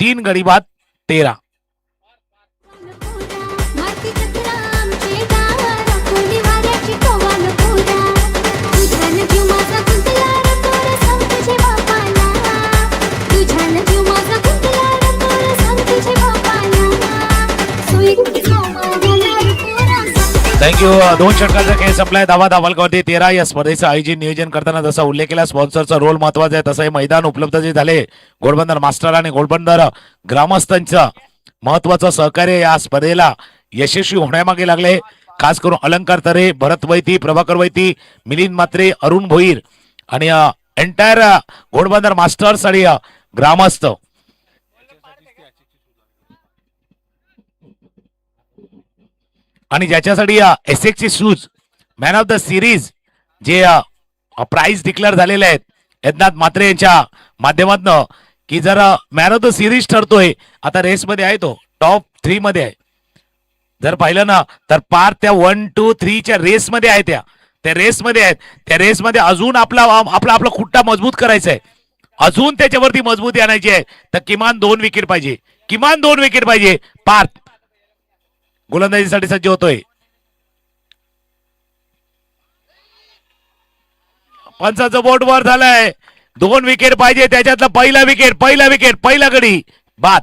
3 गडी बाद 13. थँक्यू. 2 षटकांचा खेळ संपलाय. धावा धावलकावरती 13. या स्पर्धेचं आयोजन नियोजन करताना जसा उल्लेख केला स्पॉन्सरचा रोल महत्वाचा आहे तसं हे मैदान उपलब्ध जे झाले घोडबंदर मास्टर आणि घोडबंदर ग्रामस्थांचं महत्वाचं सहकार्य या स्पर्धेला यशस्वी होण्यामागे लागले. खास करून अलंकार तरे, भरत वैती, प्रभाकर वैती, मिलिंद मात्रे, अरुण भोईर आणि एंटायर घोडबंदर मास्टर्स आणि ग्रामस्थ. आणि ज्याच्यासाठी एसएक्सचे शूज मॅन ऑफ द सिरीज जे प्राइज डिक्लेअर झालेले आहेत यज्ञनाथ मात्रे यांच्या माध्यमातून की जर मॅन ऑफ द सिरीज ठरतोय आता रेसमध्ये आहे तो टॉप 3 मध्ये आहे. जर पाहिलं ना तर पार त्या 1, 2, 3 च्या रेसमध्ये आहे. त्या रेसमध्ये आहेत. त्या रेसमध्ये अजून आपला खुट्टा मजबूत करायचा आहे. अजून त्याच्यावरती मजबूती आणायची आहे तर किमान 2 विकेट पाहिजे. किमान 2 विकेट पाहिजे. पार्थ गोलंदाजीसाठी सज्ज होतोय. पंचाचं बोट वर झालंय. 2 विकेट पाहिजे. त्याच्यातला पहिला विकेट पहिला गडी बाद.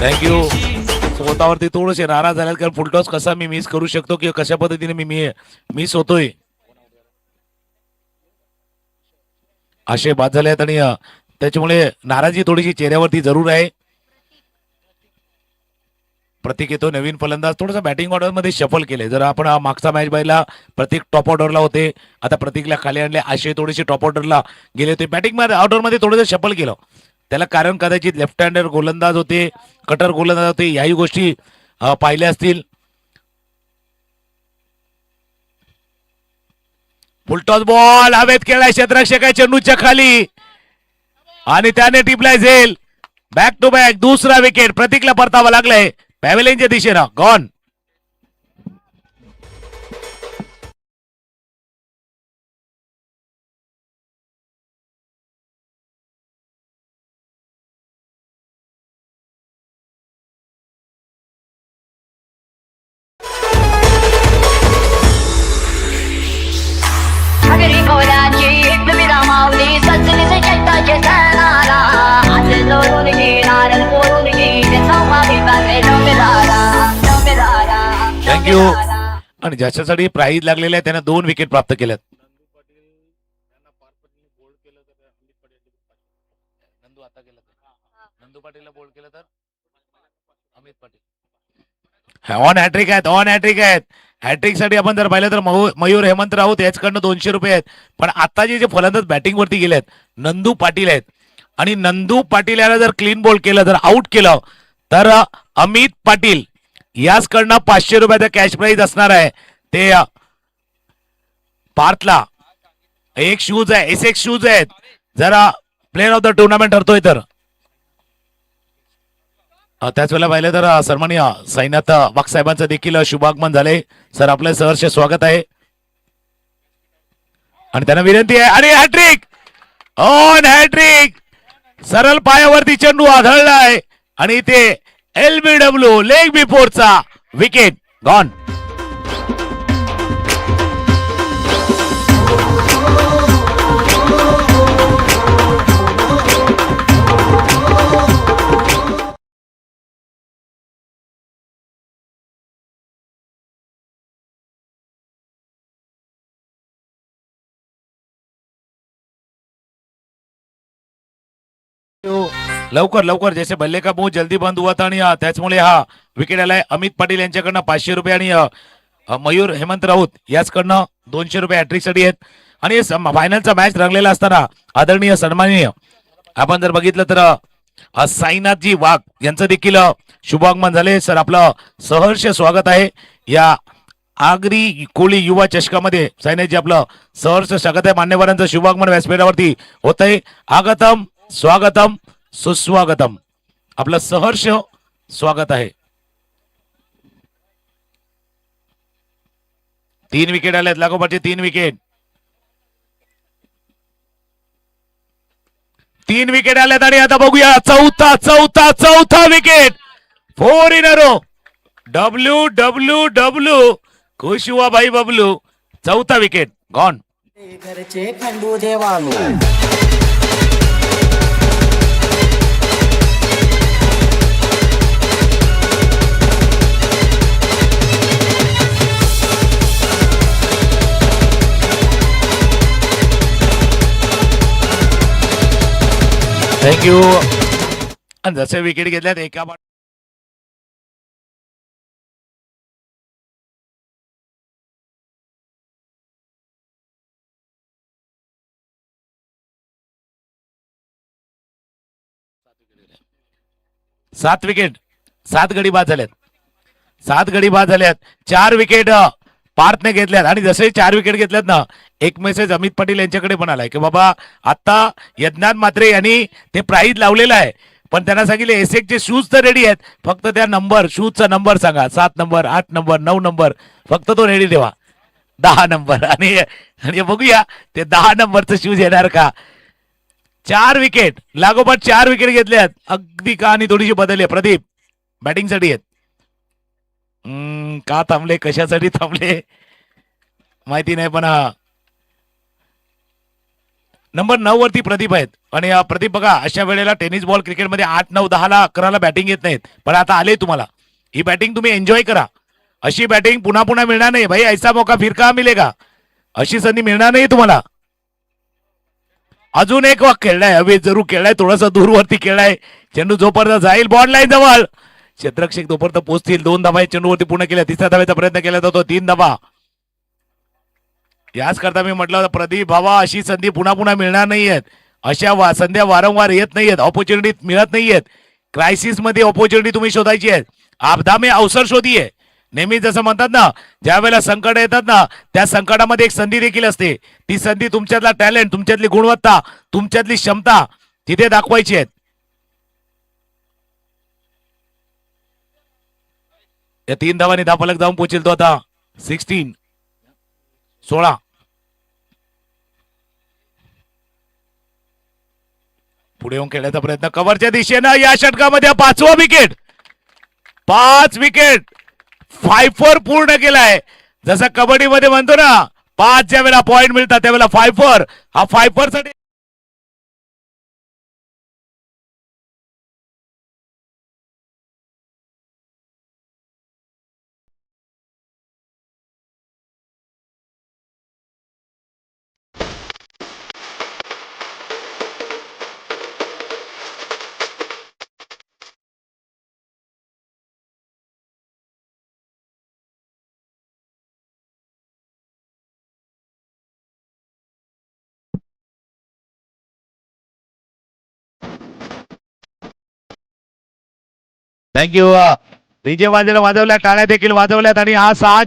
थँक्यू. स्वतःवरती थोडेसे नाराज झाले कारण फुलटॉस कसा मी मिस करू शकतो किंवा कशा पद्धतीने मी मिस होतोय असे बाद झाले आहेत आणि त्याच्यामुळे नाराजी थोडीशी चेहऱ्यावरती जरूर आहे. प्रतीक येतो नवीन फलंदाज. थोडंसं बॅटिंग ऑर्डर मध्ये शफल केले. जर आपण मागचा मॅच पाहिला प्रतीक टॉप ऑर्डरला होते. आता प्रतीकला खाली आणले. आशय थोडेसे टॉप ऑर्डरला गेले होते. बॅटिंग ऑर्डर मध्ये थोडंसं शफल केलं. त्याला कारण कदाचित लेफ्ट हँडर गोलंदाज होते, कटर गोलंदाज होते, याही गोष्टी पाहिल्या असतील. फुलटॉस बॉल हवेत केलाय क्षेत्ररक्षकाच्या चेंडूच्या खाली आणि त्याने टिपलाय झेल. बॅक टू बॅक दुसरा विकेट प्रतीकला परतावा लागलाय पॅव्हेलियनच्या दिशेनं. गॉन. थँक्यू. आणि ज्याच्यासाठी प्राइज लागलेले आहे त्याने 2 विकेट प्राप्त केल्यात. नंदू पाटीलला बोल्ड केलं तर अमित पाटील ऑन हॅट्रिक आहेत. हॅट्रिक साठी आपण जर पाहिलं तर मयूर हेमंत राऊत याचकडनं 200 रुपये आहेत. पण आता जे फलंदाज बॅटिंग वरती गेलेत नंदू पाटील आहेत आणि नंदू पाटील याला जर क्लीन बॉल केलं जर आउट केलं तर अमित पाटील याचकडनं 500 रुपयाचा कॅश प्राइज असणार आहे. ते पार्थला एक शूज आहे. एसएक्स शूज आहेत. जरा प्लेअर ऑफ द टुर्नामेंट ठरतोय तर त्याच वेळेला पाहिलं तर सन्माननीय साईनाथ वाघ साहेबांचं देखील शुभागमन झाले. सर आपलं सहर्ष स्वागत आहे आणि त्यांना विनंती आहे. आणि हॅट्रिक ऑन हॅट्रिक सरळ पायावरती चेंडू आढळलाय आणि ते LBW लेग बिफोरचा विकेट गॉन. लवकर लवकर जैसे बल्ले का मुंह जल्दी बंद हुआ था आणि त्याचमुळे हा विकेट आलाय. अमित पाटील यांच्याकडनं 500 रुपये आणि मयूर हेमंत राऊत याचकडनं 200 रुपये हॅट्रिक साठी आहेत. आणि फायनलचा मॅच रंगलेला असताना आदरणीय सन्माननीय आपण जर बघितलं तर साईनाथजी वाघ यांचं देखील शुभागमन झाले. सर आपलं सहर्ष स्वागत आहे या आगरी कोळी युवा चषकामध्ये. साईनाथजी आपलं सहर्ष स्वागत आहे. मान्यवरांचं शुभागमन व्यासपीठावरती होत आहे. आगतम स्वागतम सुस्वागतम, आपलं सहर्ष स्वागत आहे. 3 विकेट आल्यात लागोपाठचे 3 विकेट. 3 विकेट आल्यात आणि आता बघूया चौथा चौथा चौथा wicket. 4 in a row. W W W खुश हुआ भाई बबलू. चौथा विकेट गॉन. घरचे खंडू देवानू. थँक्यू. जसे विकेट घेतल्यात एका सात विकेट, 7 गडी बाद झाल्यात. 7 गडी बाद झाल्यात. 4 विकेट पार्थने घेतल्यात आणि जसे 4 विकेट घेतल्यात ना, एक मेसेज अमित पाटील यांच्याकडे पण आलाय की बाबा आता यज्ञात मात्रे यांनी ते प्राईज लावलेलं आहे, पण त्यांना सांगितले एसएकचे शूज तर रेडी आहेत, फक्त त्या नंबर शूजचा नंबर सांगा. 7 नंबर, 8 नंबर, 9 नंबर, फक्त तो रेडी ठेवा. 10 नंबर आणि बघूया ते 10 नंबरचं शूज येणार का. 4 विकेट लागोपाठ 4 विकेट घेतल्यात. अगदी कहाणी थोडीशी बदलली. प्रदीप बॅटिंगसाठी आहेत. का थांबले, कशासाठी थांबले माहिती नाही, पण नंबर 9 वरती प्रदीप आहेत. आणि प्रदीप बघा, अशा वेळेला टेनिस बॉल क्रिकेटमध्ये 8, 9, 10 ला 11 ला बॅटिंग येत नाहीत, पण आता आले तुम्हाला. ही बॅटिंग तुम्ही एन्जॉय करा. अशी बॅटिंग पुन्हा पुन्हा मिळणार नाही भाई. ऐसा मौका फिर कहा मिलेगा. अशी संधी मिळणार नाही तुम्हाला. अजून एक वाक खेळलाय, हवे जरूर खेळलाय, थोडासा दूरवरती खेळलाय. चेंडू जोपर्यंत जाईल बॉल लाईन जवळ, क्षेत्ररक्षक तोपर्यंत पोहोचतील. 2 धावा चेंडूवरती पूर्ण केल्या. 3ऱ्या धावेचा प्रयत्न केला जातो. 3 धावा. याच करता मी म्हटलं होतं प्रदीप भावा, अशी संधी पुन्हा पुन्हा मिळणार नाहीयेत. अशा संध्या वारंवार येत नाहीयेत. ऑपॉर्च्युनिटी मिळत नाहीयेत. क्रायसिस मध्ये ऑपॉर्च्युनिटी तुम्ही शोधायची आहे. आपदा में अवसर शोधिये. नेहमी जसं म्हणतात ना, ज्या वेळेला संकट येतात ना, त्या संकटामध्ये एक संधी देखील असते. ती संधी तुमच्यातला टॅलेंट, तुमच्यातली गुणवत्ता, तुमच्यातली क्षमता तिथे दाखवायची आहे. या 3 धावांनी धापलक जाऊन पोहोचेल तो आता 16. पुढे येऊन खेळण्याचा प्रयत्न कव्हरच्या दिशेनं. या षटकामध्ये 5वा विकेट. 5 विकेट 5-4 पूर्ण केलाय. जसं कबड्डीमध्ये म्हणतो ना, 5 ज्या वेळेला पॉइंट मिळतात त्यावेळेला 5-4. हा 5-4 साठी थँक्यू. डीजे वाजवल्या, टाळ्या देखील वाजवल्यात आणि हा 6